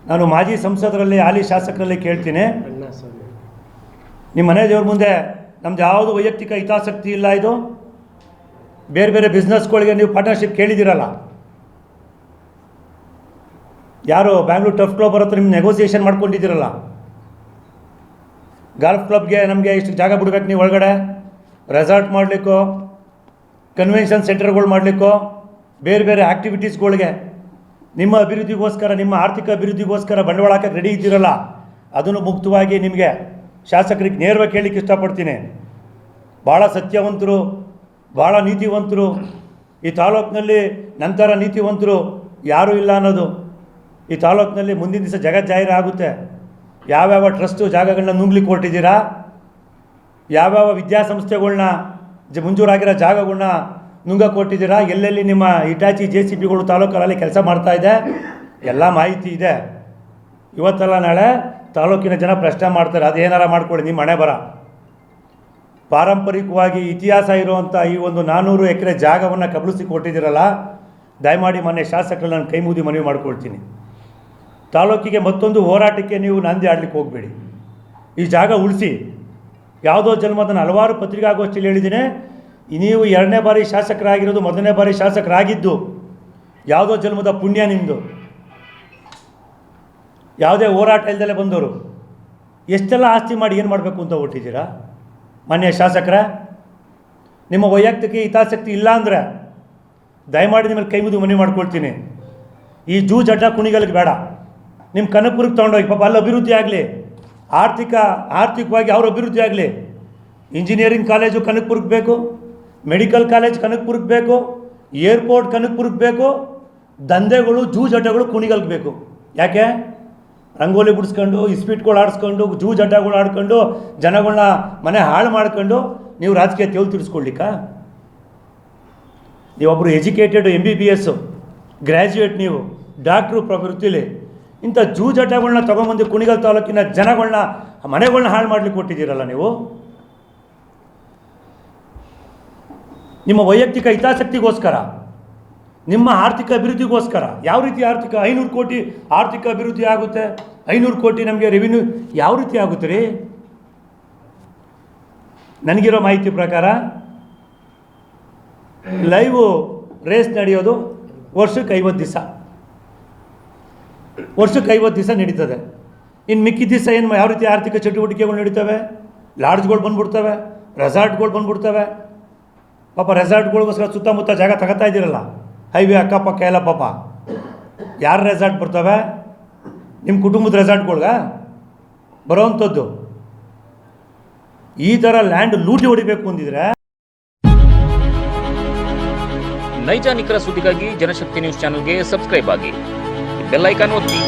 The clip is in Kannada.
ನಾನು ಮಾಜಿ ಸಂಸದರಲ್ಲಿ ಹಾಲಿ ಶಾಸಕರಲ್ಲಿ ಕೇಳ್ತೀನಿ, ನಿಮ್ಮ ಮನೆ ದೇವ್ರ ಮುಂದೆ ನಮ್ದು ಯಾವುದು ವೈಯಕ್ತಿಕ ಹಿತಾಸಕ್ತಿ ಇಲ್ಲ. ಇದು ಬೇರೆ ಬೇರೆ ಬಿಸ್ನೆಸ್ಗಳಿಗೆ ನೀವು ಪಾರ್ಟ್ನರ್ಶಿಪ್ ಕೇಳಿದ್ದೀರಲ್ಲ. ಯಾರು ಬ್ಯಾಂಗ್ಳೂರು ಟಫ್ ಕ್ಲಬ್ ಹತ್ರ ನಿಮ್ಮ ನೆಗೋಸಿಯೇಷನ್ ಮಾಡ್ಕೊಂಡಿದ್ದೀರಲ್ಲ. ಗಾಲ್ಫ್ ಕ್ಲಬ್ಗೆ ನಮಗೆ ಇಷ್ಟು ಜಾಗ ಬಿಡ್ಬೇಕು, ನೀವು ಒಳಗಡೆ ರೆಸಾರ್ಟ್ ಮಾಡಲಿಕ್ಕೋ, ಕನ್ವೆನ್ಷನ್ ಸೆಂಟರ್ಗಳು ಮಾಡಲಿಕ್ಕೋ, ಬೇರೆ ಬೇರೆ ಆ್ಯಕ್ಟಿವಿಟೀಸ್ಗಳಿಗೆ ನಿಮ್ಮ ಅಭಿವೃದ್ಧಿಗೋಸ್ಕರ, ನಿಮ್ಮ ಆರ್ಥಿಕ ಅಭಿವೃದ್ಧಿಗೋಸ್ಕರ ಬಂಡವಾಳ ಹಾಕಕ್ಕೆ ರೆಡಿ ಇದ್ದೀರಲ್ಲ. ಅದನ್ನು ಮುಕ್ತವಾಗಿ ನಿಮಗೆ ಶಾಸಕರಿಗೆ ನೇರವಾಗಿ ಕೇಳಲಿಕ್ಕೆ ಇಷ್ಟಪಡ್ತೀನಿ. ಭಾಳ ಸತ್ಯವಂತರು, ಭಾಳ ನೀತಿವಂತರು ಈ ತಾಲೂಕಿನಲ್ಲಿ. ನಂತರ ನೀತಿವಂತರು ಯಾರೂ ಇಲ್ಲ ಅನ್ನೋದು ಈ ತಾಲೂಕಿನಲ್ಲಿ ಮುಂದಿನ ದಿವಸ ಜಗಜ್ಜಾಹಿರ ಆಗುತ್ತೆ. ಯಾವ್ಯಾವ ಟ್ರಸ್ಟು ಜಾಗಗಳನ್ನ ನುಂಗ್ಲಿಕ್ಕೆ ಹೊರಟಿದ್ದೀರಾ, ಯಾವ್ಯಾವ ವಿದ್ಯಾಸಂಸ್ಥೆಗಳ್ನ ಮಂಜೂರಾಗಿರೋ ಜಾಗಗಳನ್ನ ನುಂಗಕ್ಕೆ ಕೊಟ್ಟಿದ್ದೀರಾ, ಎಲ್ಲೆಲ್ಲಿ ನಿಮ್ಮ ಇಟಾಚಿ JCBಗಳು ತಾಲೂಕಲ್ಲಿ ಕೆಲಸ ಮಾಡ್ತಾಯಿದೆ, ಎಲ್ಲ ಮಾಹಿತಿ ಇದೆ. ಇವತ್ತಲ್ಲ ನಾಳೆ ತಾಲೂಕಿನ ಜನ ಪ್ರಶ್ನೆ ಮಾಡ್ತಾರೆ. ಅದೇನಾರ ಮಾಡ್ಕೊಳ್ಳಿ, ನಿಮ್ಮ ಹಣೆ ಬರ. ಪಾರಂಪರಿಕವಾಗಿ ಇತಿಹಾಸ ಇರುವಂಥ ಈ ಒಂದು 400 ಎಕರೆ ಜಾಗವನ್ನು ಕಬಳಿಸಿ ಕೊಟ್ಟಿದ್ದೀರಲ್ಲ, ದಯಮಾಡಿ ಮಾನ್ಯ ಶಾಸಕರು ನಾನು ಕೈ ಮುಗಿ ಮನವಿ ಮಾಡ್ಕೊಳ್ತೀನಿ. ತಾಲೂಕಿಗೆ ಮತ್ತೊಂದು ಹೋರಾಟಕ್ಕೆ ನೀವು ನಾಂದಿ ಆಡಲಿಕ್ಕೆ ಹೋಗಬೇಡಿ. ಈ ಜಾಗ ಉಳಿಸಿ. ಯಾವುದೋ ಜನ್ಮದನ್ನು ಹಲವಾರು ಪತ್ರಿಕಾಗೋಷ್ಠಿಯಲ್ಲಿ ಹೇಳಿದ್ದೀನಿ. ನೀವು 2ನೇ ಬಾರಿ ಶಾಸಕರಾಗಿರೋದು, 1ನೇ ಬಾರಿ ಶಾಸಕರಾಗಿದ್ದು ಯಾವುದೋ ಜನ್ಮದ ಪುಣ್ಯ ನಿಮ್ಮದು. ಯಾವುದೇ ಹೋರಾಟ ಇಲ್ದಲೇ ಬಂದವರು ಎಷ್ಟೆಲ್ಲ ಆಸ್ತಿ ಮಾಡಿ ಏನು ಮಾಡಬೇಕು ಅಂತ ಹೊರಟಿದ್ದೀರಾ ಮಾನ್ಯ ಶಾಸಕರ. ನಿಮ್ಮ ವೈಯಕ್ತಿಕ ಹಿತಾಸಕ್ತಿ ಇಲ್ಲ ಅಂದರೆ ದಯಮಾಡಿ ನಿಮ್ಮಲ್ಲಿ ಕೈ ಮುಗಿದು ಮನವಿ ಮಾಡ್ಕೊಳ್ತೀನಿ. ಈ ಜೂಜಡ್ಡ ಕುಣಿಗಲ್ಗೆ ಬೇಡ. ನಿಮ್ಮ ಕನಕಪುರಕ್ಕೆ ತೊಗೊಂಡೋಗಿ, ಪಾಪ ಅಲ್ಲಿ ಅಭಿವೃದ್ಧಿ ಆಗಲಿ, ಆರ್ಥಿಕವಾಗಿ ಅವ್ರ ಅಭಿವೃದ್ಧಿ ಆಗಲಿ. ಇಂಜಿನಿಯರಿಂಗ್ ಕಾಲೇಜು ಕನಕಪುರಕ್ಕೆ ಬೇಕು, ಮೆಡಿಕಲ್ ಕಾಲೇಜ್ ಕನಕಪುರಕ್ಕೆ ಬೇಕು, ಏರ್ಪೋರ್ಟ್ ಕನಕಪುರಕ್ಕೆ ಬೇಕು. ದಂಧೆಗಳು ಜೂಜಡ್ಡಗಳು ಕುಣಿಗಲ್ಗೆ ಬೇಕು. ಯಾಕೆ? ರಂಗೋಲಿ ಬಿಡಿಸ್ಕೊಂಡು, ಇಸ್ಪೀಟ್ಗಳು ಆಡಿಸ್ಕೊಂಡು, ಜೂಜಡ್ಡಗಳು ಆಡ್ಕೊಂಡು, ಜನಗಳನ್ನ ಮನೆ ಹಾಳು ಮಾಡ್ಕೊಂಡು ನೀವು ರಾಜಕೀಯ ತೇಳು ತಿರ್ಸ್ಕೊಳ್ಲಿಕ್ಕ? ನೀವೊಬ್ಬರು ಎಜುಕೇಟೆಡ್ MBBS ಗ್ರ್ಯಾಜುಯೇಟ್, ನೀವು ಡಾಕ್ಟ್ರು ಪ್ರವೃತ್ತಿಲಿ. ಇಂಥ ಜೂಜಡ್ಡಗಳನ್ನ ತೊಗೊಂಬಂದು ಕುಣಿಗಲ್ ತಾಲೂಕಿನ ಜನಗಳನ್ನ ಮನೆಗಳನ್ನ ಹಾಳು ಮಾಡ್ಲಿಕ್ಕೆ ಕೊಟ್ಟಿದ್ದೀರಲ್ಲ ನೀವು. ನಿಮ್ಮ ವೈಯಕ್ತಿಕ ಹಿತಾಸಕ್ತಿಗೋಸ್ಕರ, ನಿಮ್ಮ ಆರ್ಥಿಕ ಅಭಿವೃದ್ಧಿಗೋಸ್ಕರ. ಯಾವ ರೀತಿ ಆರ್ಥಿಕ 500 ಕೋಟಿ ಆರ್ಥಿಕ ಅಭಿವೃದ್ಧಿ ಆಗುತ್ತೆ? 500 ಕೋಟಿ ನಮಗೆ ರೆವಿನ್ಯೂ ಯಾವ ರೀತಿ ಆಗುತ್ತೆ ರೀ? ನನಗಿರೋ ಮಾಹಿತಿ ಪ್ರಕಾರ ಲೈವ್ ರೇಸ್ ನಡೆಯೋದು ವರ್ಷಕ್ಕೆ 50 ದಿವಸ, ವರ್ಷಕ್ಕೆ 50 ದಿವಸ ನಡೀತದೆ. ಇನ್ನು ಮಿಕ್ಕಿದ ದಿವಸ ಏನು ಯಾವ ರೀತಿ ಆರ್ಥಿಕ ಚಟುವಟಿಕೆಗಳು ನಡೀತವೆ? ಲಾಡ್ಜ್ಗಳು ಬಂದ್ಬಿಡ್ತವೆ, ರೆಸಾರ್ಟ್ಗಳು ಬಂದ್ಬಿಡ್ತವೆ. ಪಾಪ ರೆಸಾರ್ಟ್ಗಳಿಗೋಸ್ಕರ ಸುತ್ತಮುತ್ತ ಜಾಗ ತಗೋತಾ ಇದ್ದೀರಲ್ಲ, ಹೈವೇ ಅಕ್ಕಪಕ್ಕ ಎಲ್ಲ. ಪಾಪ ಯಾರ ರೆಸಾರ್ಟ್ ಬರ್ತವೆ? ನಿಮ್ಮ ಕುಟುಂಬದ ರೆಸಾರ್ಟ್ಗಳ್ಗೆ ಬರೋವಂಥದ್ದು. ಈ ಥರ ಲ್ಯಾಂಡ್ ಲೂಟಿ ಹೊಡಿಬೇಕು ಅಂದಿದ್ರೆ. ನೈಜ ನಿಖರ ಸುದ್ದಿಗಾಗಿ ಜನಶಕ್ತಿ ನ್ಯೂಸ್ ಚಾನೆಲ್ಗೆ ಸಬ್ಸ್ಕ್ರೈಬ್ ಆಗಿ, ಬೆಲ್ ಐಕಾನ್ ಒತ್ತಿ.